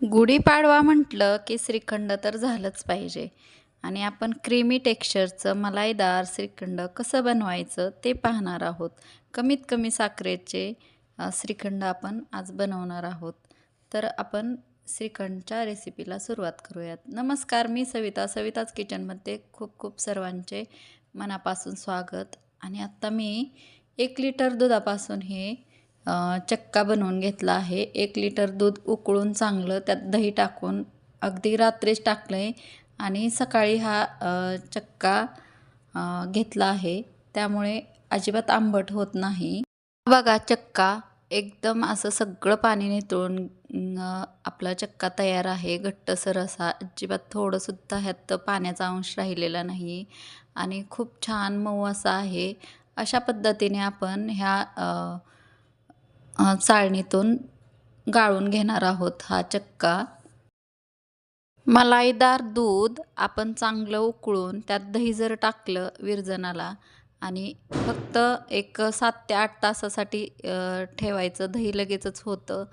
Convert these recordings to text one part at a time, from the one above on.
गुढीपाडवा म्हटलं की श्रीखंड तर झालंच पाहिजे आणि आपण क्रीमी टेक्स्चरचं मलाईदार श्रीखंड कसं बनवायचं ते पाहणार आहोत. कमीत कमी साखरेचे श्रीखंड आपण आज बनवणार आहोत. तर आपण श्रीखंडच्या रेसिपीला सुरुवात करूयात. नमस्कार, मी सविताच किचनमध्ये खूप खूप सर्वांचे मनापासून स्वागत. आणि आत्ता मी 1 लिटर दुधापासून हे चक्का बनवून घेतला आहे. 1 लिटर दूध उकळून चांगलं त्यात दही टाकून अगदी रात्रीच टाकलं आहे आणि सकाळी हा चक्का घेतला आहे. त्यामुळे अजिबात आंबट होत नाही. बघा, चक्का एकदम असं सगळं पाणी निथळून आपला चक्का तयार आहे. घट्टसर असा, अजिबात थोडंसुद्धा ह्यात पाण्याचा अंश राहिलेला नाही आणि खूप छान मऊ असा आहे. अशा पद्धतीने आपण ह्या चाळणीतून गाळून घेणार आहोत हा चक्का. मलाईदार दूध आपण चांगलं उकळून त्यात दही जर टाकलं विरजणाला आणि फक्त एक 7 ते 8 तासासाठी ठेवायचं. दही लगेचच होतं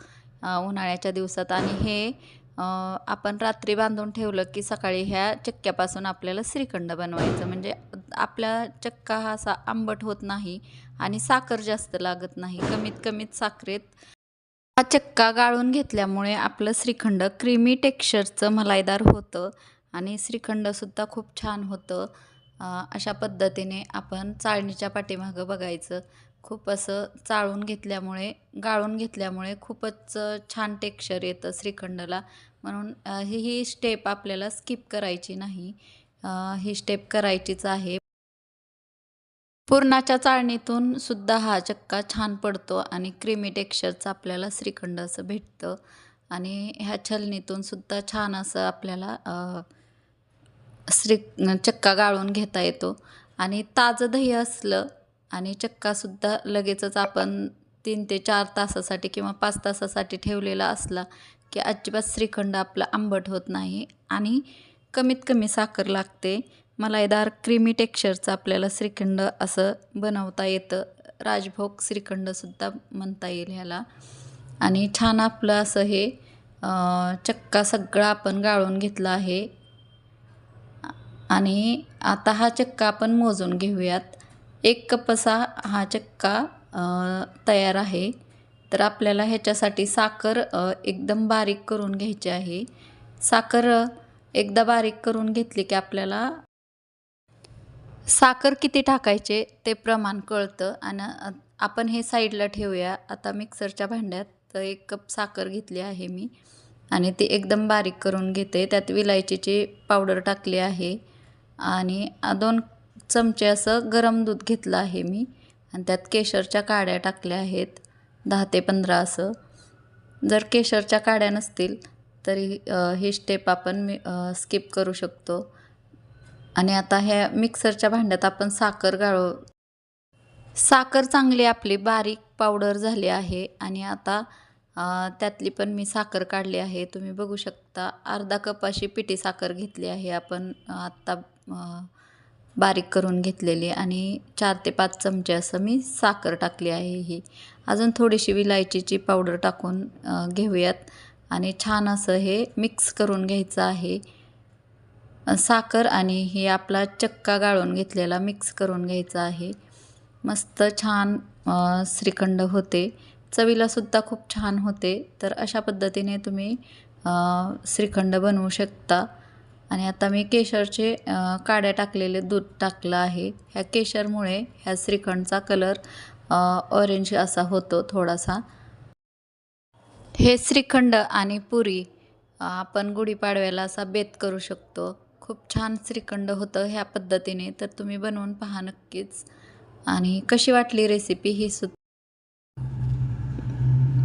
उन्हाळ्याच्या दिवसात. आणि हे आपण रात्री बांधून ठेवलं की सकाळी ह्या चक्क्यापासून आपल्याला श्रीखंड बनवायचं. म्हणजे आपला चक्का हा असा आंबट होत नाही आणि साखर जास्त लागत नाही. कमीत कमीत साखरेत हा चक्का गाळून घेतल्यामुळे आपलं श्रीखंड क्रीमी टेक्स्चरचं मलाईदार होतं आणि श्रीखंडसुद्धा खूप छान होतं. अशा पद्धतीने आपण चाळणीच्या पाठीमागं बघायचं. खूप असं गाळून घेतल्यामुळे खूपच छान टेक्स्चर येतं श्रीखंडला. म्हणून ही स्टेप आपल्याला स्किप करायची नाही. ही स्टेप करायचीच आहे. पुरणाच्या चाळणीतून सुद्धा हा चक्का छान पडतो आणि क्रीमी टेक्स्चरचं आपल्याला श्रीखंड असं भेटतं. आणि ह्या छलनीतून सुद्धा छान असं आपल्याला श्री चक्का गाळून घेता येतो. आणि ताजं दही असलं आणि चक्कासुद्धा लगेचच आपण 3 ते 4 तासासाठी किंवा 5 तासासाठी ठेवलेला असला की अजिबात श्रीखंड आपला आंबट होत नाही आणि कमीत कमी साखर लागते. मलाईदार क्रीमी टेक्स्चरचं आपल्याला श्रीखंड असं बनवता येतं. राजभोग श्रीखंडसुद्धा म्हणता येईल ह्याला. आणि छान आपलं असं हे चक्का सगळा आपण गाळून घेतला आहे. आणि आता हा चक्का आपण मोजून घेऊयात. 1 कप असा हा चक्का तयार आहे. तर आपल्याला ह्याच्यासाठी साखर एकदम बारीक करून घ्यायची आहे. साखर एकदा बारीक करून घेतली की आपल्याला साखर किती टाकायचे ते प्रमाण कळतं. आणि आपण हे साईडला ठेवूया. आता मिक्सरच्या भांड्यात 1 कप साखर घेतली आहे मी आणि ती एकदम बारीक करून घेते. त्यात विलायचीची पावडर टाकली आहे आणि 2 चमचे असं गरम दूध घेतलं आहे मी आणि त्यात केशरच्या काड्या टाकल्या आहेत 10 ते 15 असं. जर केशरच्या काड्या नसतील तरी ही स्टेप आपण स्किप करू शकतो. आणि आता ह्या मिक्सरच्या भांड्यात आपण साखर चांगली आपली बारीक पावडर झाली आहे. आणि आता त्यातली पण मी साखर काढली आहे. तुम्ही बघू शकता अर्धा कप अशी पिठी साखर घेतली आहे आपण आत्ता बारीक करून घेतलेली. आणि 4 ते 5 चमचे असं मी साखर टाकली आहे. ही अजून थोडीशी विलायचीची पावडर टाकून घेऊयात आणि छान असं हे मिक्स करून घ्यायचं आहे. साखर आणि हे आपला चक्का गाळून घेतलेला मिक्स करून घ्यायचा आहे. मस्त छान श्रीखंड होते. चवीलासुद्धा खूप छान होते. तर अशा पद्धतीने तुम्ही श्रीखंड बनवू शकता. आणि आता मी केशरचे काड्या टाकलेले दूध टाकलं आहे. ह्या केशरमुळे ह्या श्रीखंडचा कलर ऑरेंज असा होतो थोडासा. हे श्रीखंड आणि पुरी आपण गुढीपाडव्याला असा बेत करू शकतो. खूप छान श्रीखंड होतं ह्या पद्धतीने. तर तुम्ही बनवून पहा नक्कीच. आणि कशी वाटली रेसिपी ही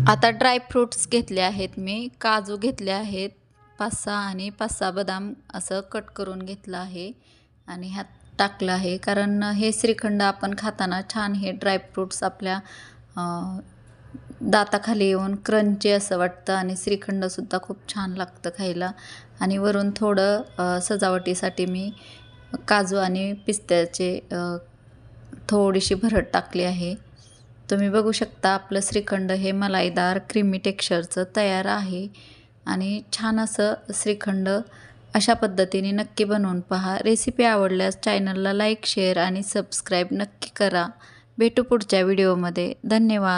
आता ड्रायफ्रूट्स घेतले आहेत मी. काजू घेतले आहेत 5-6 आणि 5-6 बदाम असं कट करून घेतलं आहे आणि ह्यात टाकलं आहे. कारण हे श्रीखंड आपण खाताना छान हे ड्रायफ्रूट्स आपल्या दाताखाली येऊन क्रंची असं वाटतं आणि श्रीखंडसुद्धा खूप छान लागतं खायला. आणि वरून थोडं सजावटीसाठी मी काजू आणि पिस्त्याचे थोडीशी भरड टाकली आहे. तुम्ही बघू शकता आपलं श्रीखंड हे मलाईदार क्रीमी टेक्स्चरचं तयार आहे. आणि छान असं श्रीखंड अशा पद्धतीने नक्की बनवून पहा. रेसिपी आवडल्यास चॅनलला लाईक, शेअर आणि सबस्क्राईब नक्की करा. भेटू पुढच्या व्हिडिओमध्ये. धन्यवाद.